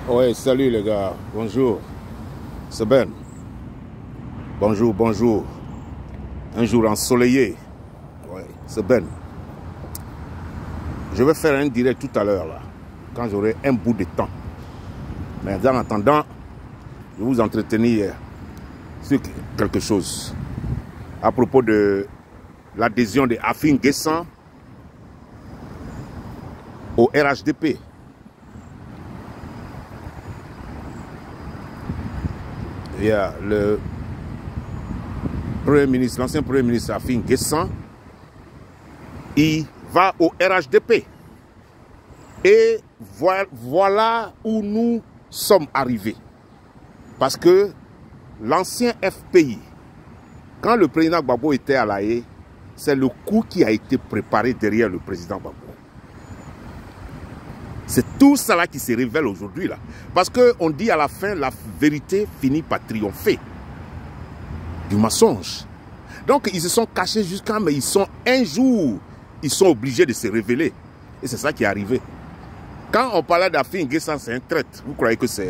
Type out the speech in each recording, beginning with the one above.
Ouais, salut les gars, bonjour, c'est Ben. Bonjour, bonjour. Un jour ensoleillé. Ouais, c'est Ben. Je vais faire un direct tout à l'heure là, quand j'aurai un bout de temps. Mais en attendant, je vais vous entretenir sur quelque chose à propos de l'adhésion de Afin Guessan au RHDP. Il y a le Premier ministre, l'ancien Premier ministre Afin Guessan, il va au RHDP. Et voilà où nous sommes arrivés. Parce que l'ancien FPI, quand le président Gbagbo était à La Haye, c'est le coup qui a été préparé derrière le président Gbagbo. C'est tout cela qui se révèle aujourd'hui là. Parce qu'on dit à la fin, la vérité finit par triompher du mensonge. Donc ils se sont cachés jusqu'à, mais ils sont un jour, ils sont obligés de se révéler. Et c'est ça qui est arrivé. Quand on parlait d'Afin Guessan, c'est un traître. Vous croyez que ça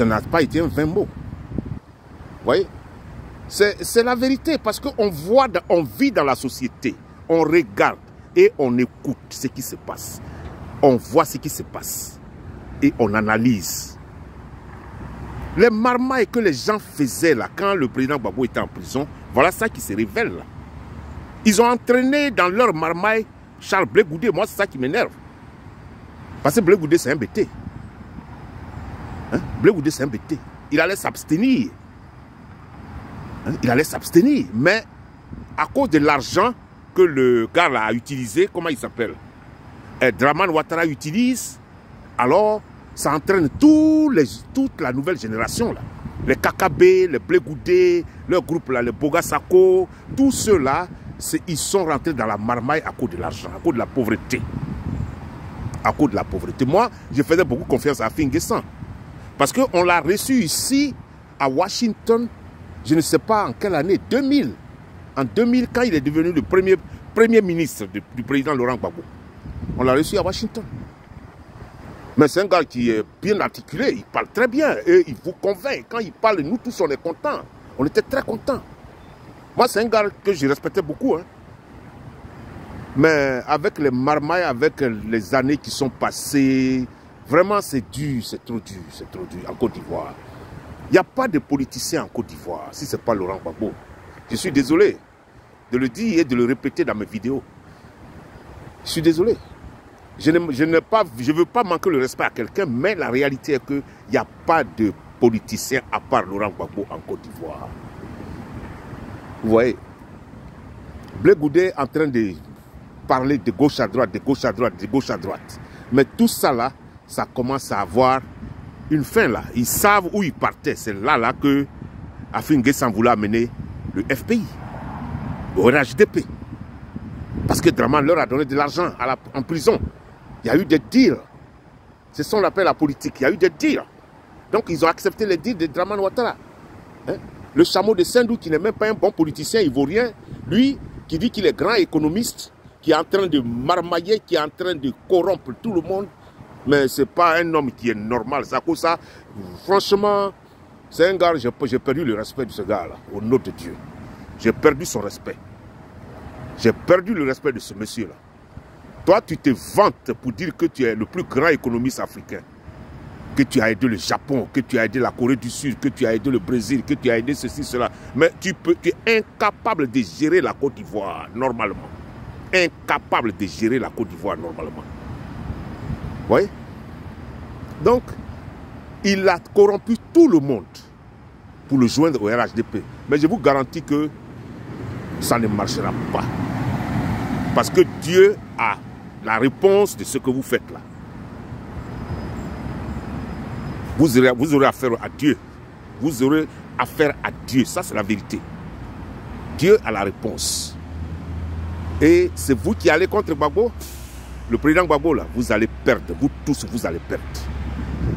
n'a pas été un vain mot? Vous voyez? C'est la vérité parce qu'on voit, on vit dans la société, on regarde et on écoute ce qui se passe. On voit ce qui se passe et on analyse. Les marmailles que les gens faisaient là, quand le président Gbagbo était en prison, voilà ça qui se révèle là. Ils ont entraîné dans leur marmaille Charles Blé Goudé. Moi, c'est ça qui m'énerve. Parce que Blé Goudé, c'est un bêté. Hein? Blé Goudé, c'est un bêté. Il allait s'abstenir. Hein? Il allait s'abstenir. Mais à cause de l'argent que le gars là a utilisé, comment il s'appelle? Draman Ouattara utilise, alors ça entraîne toute la nouvelle génération là. Les KKB, les Blé Goudé, leur groupe là, les Bogasako, tous ceux-là, ils sont rentrés dans la marmaille à cause de l'argent, à cause de la pauvreté. À cause de la pauvreté. Moi, je faisais beaucoup confiance à Afin Guessan. Parce qu'on l'a reçu ici, à Washington, je ne sais pas en quelle année, 2000. En 2000, quand il est devenu le premier ministre du président Laurent Gbagbo. On l'a reçu à Washington. Mais c'est un gars qui est bien articulé, il parle très bien et il vous convainc. Quand il parle, nous tous on est contents. On était très contents. Moi, c'est un gars que je respectais beaucoup. Hein. Mais avec les marmailles, avec les années qui sont passées, vraiment c'est dur, c'est trop dur, c'est trop dur en Côte d'Ivoire. Il n'y a pas de politicien en Côte d'Ivoire, si ce n'est pas Laurent Gbagbo. Je suis désolé de le dire et de le répéter dans mes vidéos. Je suis désolé. Je ne veux pas manquer le respect à quelqu'un, mais la réalité est qu'il n'y a pas de politicien à part Laurent Gbagbo en Côte d'Ivoire. Vous voyez, Blé Goudé est en train de parler de gauche à droite, de gauche à droite, de gauche à droite. Mais tout ça là, ça commence à avoir une fin là. Ils savent où ils partaient. C'est là que Afin Guessan voulait amener le FPI, au RHDP. Parce que Draman leur a donné de l'argent en prison. Il y a eu des deals. C'est ce qu'on appelle la politique. Il y a eu des deals. Donc ils ont accepté les deals de Draman Ouattara. Hein? Le chameau de Sendou, qui n'est même pas un bon politicien ivoirien, lui, qui dit qu'il est grand économiste, qui est en train de marmailler, qui est en train de corrompre tout le monde. Mais ce n'est pas un homme qui est normal. Ça, pour ça, franchement, c'est un gars, j'ai perdu le respect de ce gars-là, au nom de Dieu. J'ai perdu son respect. J'ai perdu le respect de ce monsieur-là. Toi, tu te vantes pour dire que tu es le plus grand économiste africain. Que tu as aidé le Japon, que tu as aidé la Corée du Sud, que tu as aidé le Brésil, que tu as aidé ceci, cela. Mais tu es incapable de gérer la Côte d'Ivoire normalement. Incapable de gérer la Côte d'Ivoire normalement. Vous voyez? Donc, il a corrompu tout le monde pour le joindre au RHDP. Mais je vous garantis que ça ne marchera pas. Parce que Dieu a la réponse de ce que vous faites là. Vous aurez affaire à Dieu. Vous aurez affaire à Dieu. Ça, c'est la vérité. Dieu a la réponse. Et c'est vous qui allez contre Gbagbo. Le président Gbagbo, là, vous allez perdre. Vous tous, vous allez perdre.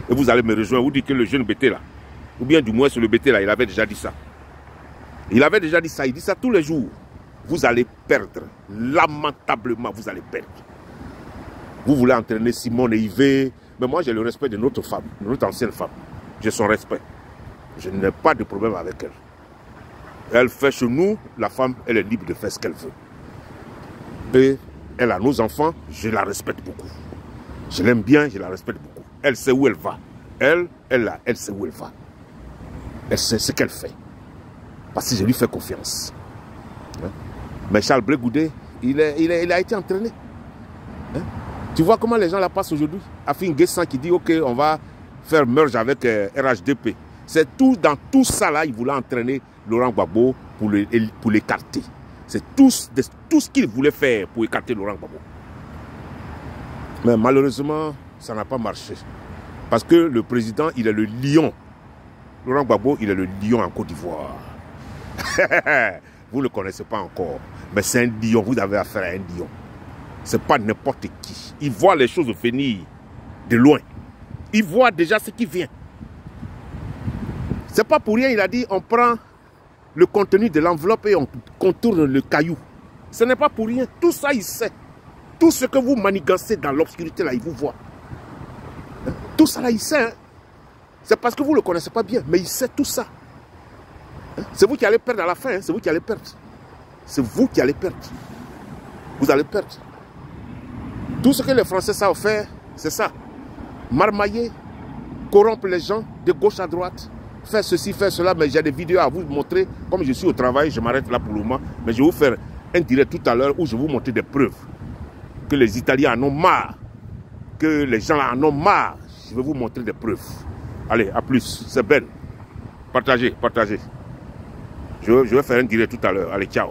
Et vous allez me rejoindre. Vous dites que le jeune bêté, là, ou bien du moins sur le bêté, là, il avait déjà dit ça. Il avait déjà dit ça. Il dit ça tous les jours. Vous allez perdre. Lamentablement, vous allez perdre. Vous voulez entraîner Simone et Yvé. Mais moi, j'ai le respect de notre femme, de notre ancienne femme. J'ai son respect. Je n'ai pas de problème avec elle. Elle fait chez nous, la femme, elle est libre de faire ce qu'elle veut. Et elle a nos enfants, je la respecte beaucoup. Je l'aime bien, je la respecte beaucoup. Elle sait où elle va. Elle sait où elle va. Elle sait ce qu'elle fait. Parce que je lui fais confiance. Mais Charles Blé Goudé, il a été entraîné. Tu vois comment les gens la passent aujourd'hui? Afin Guessan qui dit, ok, on va faire merge avec RHDP. C'est tout, dans tout ça là, il voulait entraîner Laurent Gbagbo pour l'écarter. C'est tout ce qu'il voulait faire pour écarter Laurent Gbagbo. Mais malheureusement, ça n'a pas marché. Parce que le président, il est le lion. Laurent Gbagbo, il est le lion en Côte d'Ivoire. Vous ne le connaissez pas encore. Mais c'est un lion, vous avez affaire à un lion. Ce n'est pas n'importe qui. Il voit les choses venir de loin. Il voit déjà ce qui vient. C'est pas pour rien, il a dit, on prend le contenu de l'enveloppe et on contourne le caillou. Ce n'est pas pour rien. Tout ça, il sait. Tout ce que vous manigancez dans l'obscurité, là, il vous voit. Tout ça, là, il sait. Hein? C'est parce que vous ne le connaissez pas bien, mais il sait tout ça. C'est vous qui allez perdre à la fin. Hein? C'est vous qui allez perdre. C'est vous qui allez perdre. Vous allez perdre. Tout ce que les Français savent faire, c'est ça. Marmailler, corrompre les gens de gauche à droite. Faire ceci, faire cela, mais j'ai des vidéos à vous montrer. Comme je suis au travail, je m'arrête là pour le moment. Mais je vais vous faire un direct tout à l'heure où je vais vous montrer des preuves. Que les Italiens en ont marre. Que les gens en ont marre. Je vais vous montrer des preuves. Allez, à plus. C'est Ben. Partagez, partagez. Je vais faire un direct tout à l'heure. Allez, ciao.